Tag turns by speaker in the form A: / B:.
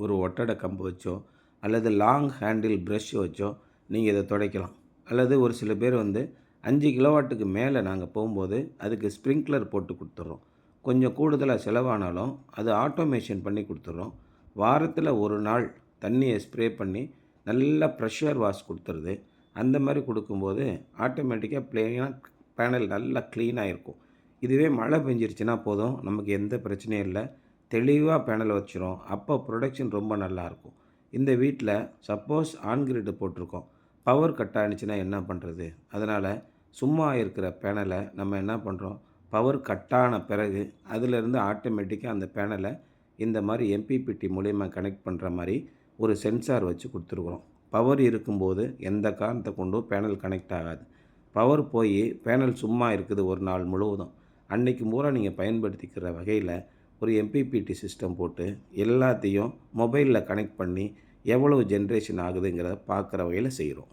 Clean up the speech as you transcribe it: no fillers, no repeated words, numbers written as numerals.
A: ஒரு ஒட்டடை கம்பு வச்சோ அல்லது லாங் ஹேண்டில் ப்ரஷ் வச்சோ நீங்கள் இதை துடைக்கலாம். அல்லது ஒரு சில பேர் 5 கிலோவாட்டுக்கு மேலே நாங்கள் போகும்போது அதுக்கு ஸ்ப்ரிங்க்லர் போட்டு கொடுத்துட்றோம். கொஞ்சம் கூடுதலாக செலவானாலும் அது ஆட்டோமேஷன் பண்ணி கொடுத்துட்றோம். வாரத்தில் ஒரு நாள் தண்ணியை ஸ்ப்ரே பண்ணி நல்லா ப்ரெஷர் வாஷ் கொடுத்துருது. அந்த மாதிரி கொடுக்கும்போது ஆட்டோமேட்டிக்காக பேனல் நல்லா க்ளீனாக இருக்கும். இதுவே மழை பெஞ்சிருச்சுன்னா போதும், நமக்கு எந்த பிரச்சனையும் இல்லை, தெளிவாக பேனல் வச்சிரும். அப்போ ப்ரொடக்ஷன் ரொம்ப நல்லாயிருக்கும். இந்த வீட்டில் சப்போஸ் ஆன் கிரிட் போட்டிருக்கோம், பவர் கட் ஆகிடுச்சுன்னா என்ன பண்ணுறது? அதனால் சும்மா இருக்கிற பேனலை நம்ம என்ன பண்ணுறோம், பவர் கட் ஆன பிறகு அதிலிருந்து ஆட்டோமேட்டிக்காக அந்த பேனலை இந்த மாதிரி எம்பிபிடி மூலயமா கனெக்ட் பண்ணுற மாதிரி ஒரு சென்சார் வச்சு கொடுத்துருக்குறோம். பவர் இருக்கும்போது எந்த காரணத்தை கொண்டும் பேனல் கனெக்ட் ஆகாது. பவர் போய் பேனல் சும்மா இருக்குது ஒரு நாள் முழுவதும், அன்றைக்கு பூரா நீங்கள் பயன்படுத்திக்கிற வகையில் ஒரு எம்பிபிடி சிஸ்டம் போட்டு எல்லாத்தையும் மொபைலில் கனெக்ட் பண்ணி எவ்வளவு ஜென்ரேஷன் ஆகுதுங்கிறத பார்க்குற வகையில் செய்கிறோம்.